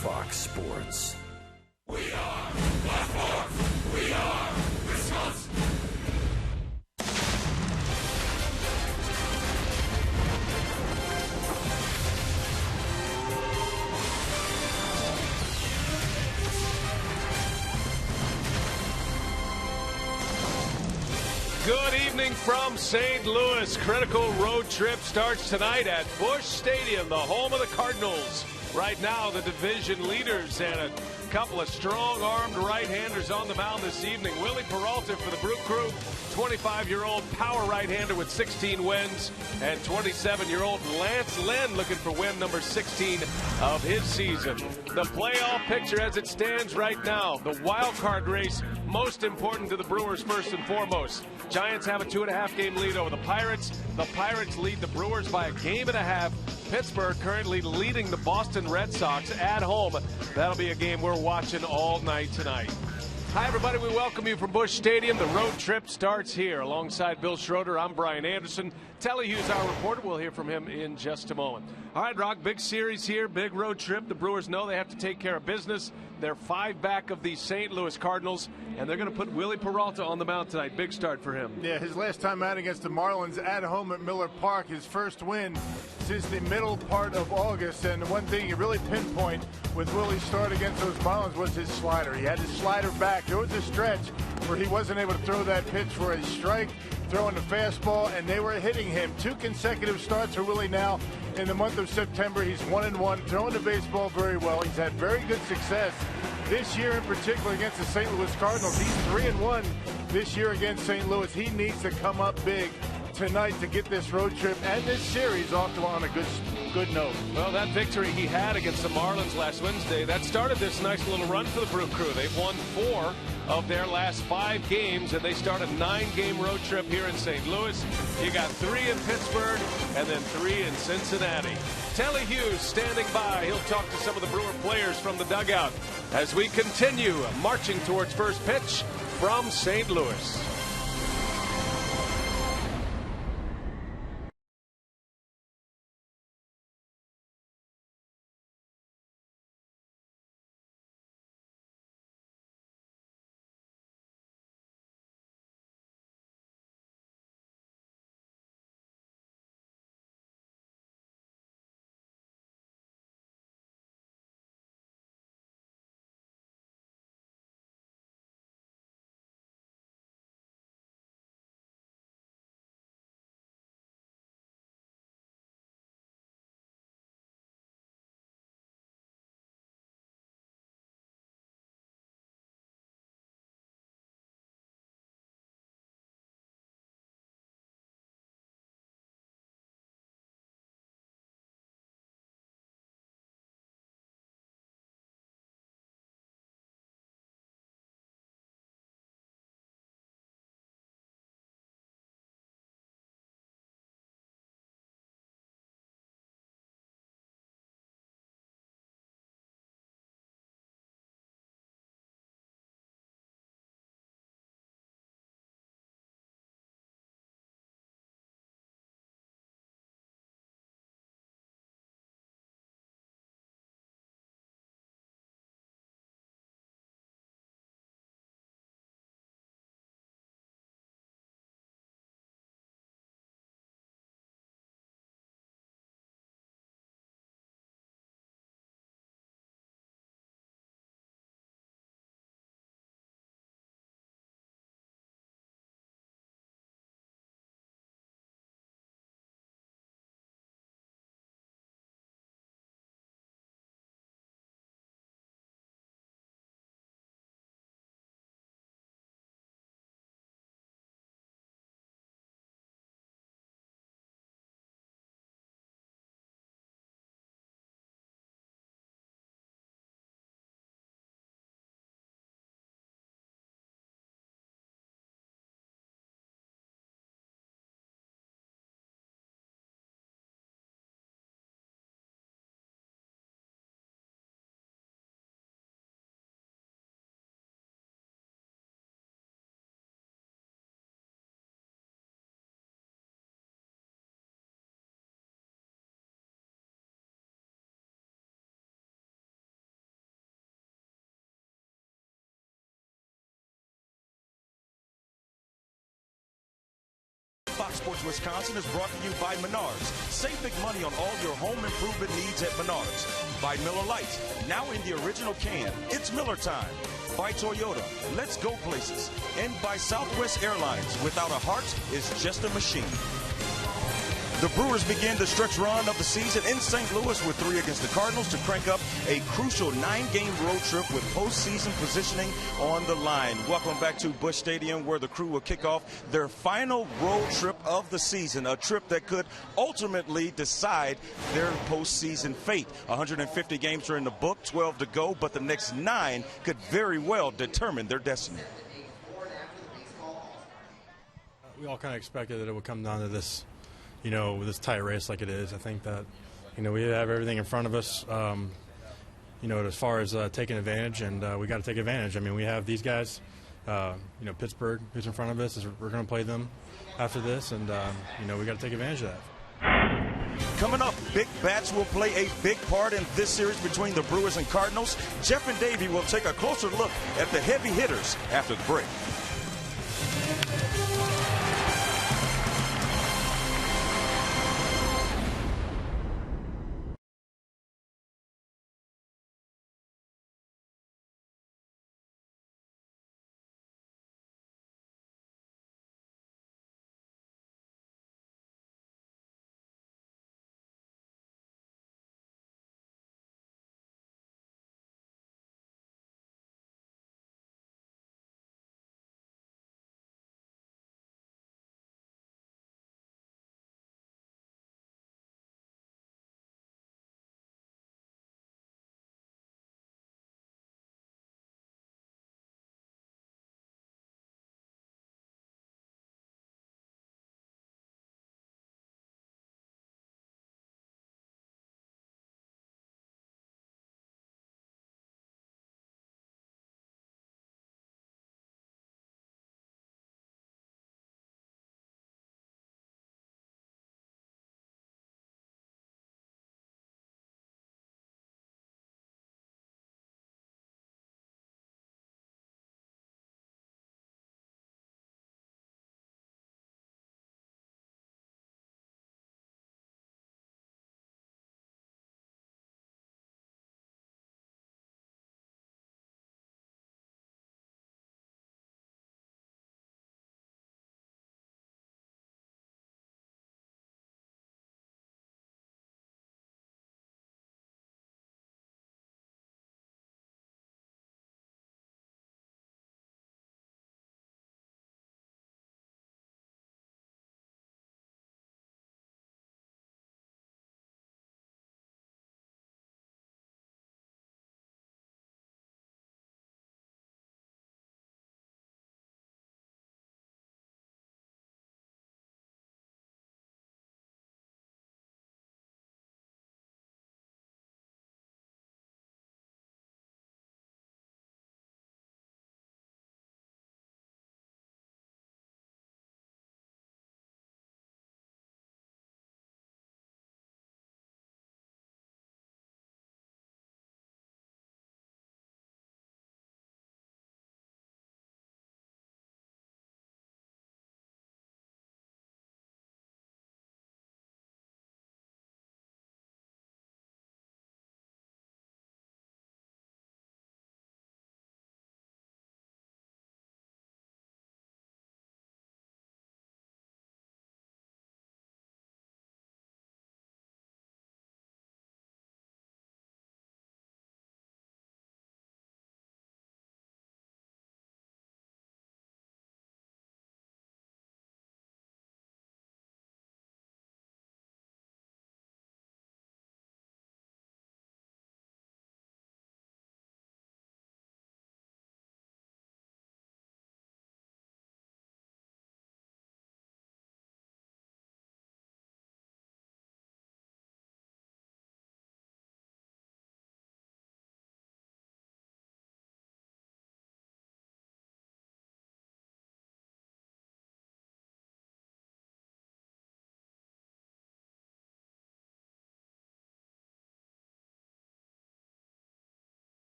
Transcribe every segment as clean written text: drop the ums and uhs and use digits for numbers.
Fox Sports. We are Blackboard. We are Wisconsin. Good evening from St. Louis. Critical road trip starts tonight at Busch Stadium, the home of the Cardinals. Right now, the division leaders and a couple of strong-armed right-handers on the mound this evening. Willie Peralta for the Brew Crew, 25-year-old power right-hander with 16 wins, and 27-year-old Lance Lynn looking for win number 16 of his season. The playoff picture as it stands right now, the wild card race, most important to the Brewers first and foremost. Giants have a 2.5 game lead over the Pirates. The Pirates lead the Brewers by a 1.5 games. Pittsburgh currently leading the Boston Red Sox at home. That'll be a game we're watching all night tonight. Hi, everybody. We welcome you from Busch Stadium. The road trip starts here. Alongside Bill Schroeder, I'm Brian Anderson. Telly Hughes, our reporter. We'll hear from him in just a moment. All right, Rock, big series here, big road trip. The Brewers know they have to take care of business. They're 5 back of the St. Louis Cardinals, and they're going to put Willie Peralta on the mound tonight. Big start for him. Yeah, his last time out against the Marlins at home at Miller Park, his first win since the middle part of August. And the one thing you really pinpoint with Willie's start against those Marlins was his slider. He had his slider back. There was a stretch where he wasn't able to throw that pitch for a strike, throwing the fastball, and they were hitting him. 2 consecutive starts for Willie now. In the month of September, he's 1-1, throwing the baseball very well. He's had very good success this year, in particular against the St. Louis Cardinals. He's 3-1 this year against St. Louis. He needs to come up big tonight to get this road trip and this series off to on a good note. Well, that victory he had against the Marlins last Wednesday, that started this nice little run for the Brew Crew. They've won 4 of their last 5 games, and they start a 9-game road trip here in St. Louis. You got 3 in Pittsburgh and then 3 in Cincinnati. Telly Hughes standing by. He'll talk to some of the Brewer players from the dugout as we continue marching towards first pitch from St. Louis. Fox Sports Wisconsin is brought to you by Menards. Save big money on all your home improvement needs at Menards. By Miller Lite, now in the original can. It's Miller time. By Toyota, let's go places. And by Southwest Airlines, without a heart is just a machine. The Brewers begin the stretch run of the season in St. Louis with 3 against the Cardinals to crank up a crucial 9-game road trip with postseason positioning on the line. Welcome back to Busch Stadium, where the crew will kick off their final road trip of the season, a trip that could ultimately decide their postseason fate. 150 games are in the book, 12 to go, but the next 9 could very well determine their destiny. We all kind of expected that it would come down to this, with this tight race like it is. I think that, we have everything in front of us, as far as taking advantage, and we got to take advantage. I mean, we have these guys, Pittsburgh, who's in front of us. We're going to play them after this, and, we got to take advantage of that. Coming up, big bats will play a big part in this series between the Brewers and Cardinals. Jeff and Davey will take a closer look at the heavy hitters after the break.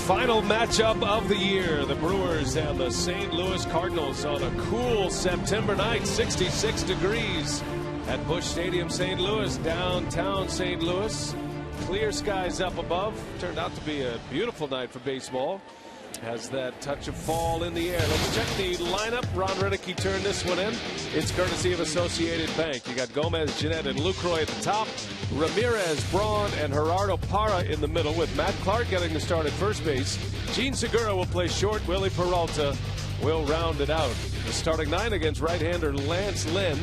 Final matchup of the year, the Brewers and the St. Louis Cardinals on a cool September night, 66 degrees at Busch Stadium, St. Louis, downtown St. Louis. Clear skies up above. Turned out to be a beautiful night for baseball. Has that touch of fall in the air. Let's check the lineup. Ron Renicky turned this one in. It's courtesy of Associated Bank. You got Gomez, Jeanette, and Lucroy at the top. Ramirez, Braun, and Gerardo Parra in the middle, with Matt Clark getting the start at first base. Gene Segura will play short. Willie Peralta will round it out. The starting nine against right-hander Lance Lynn,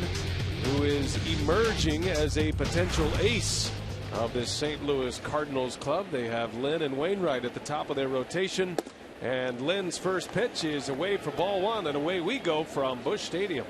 who is emerging as a potential ace of this St. Louis Cardinals club. They have Lynn and Wainwright at the top of their rotation. And Lynn's first pitch is away for ball one, and away we go from Busch Stadium.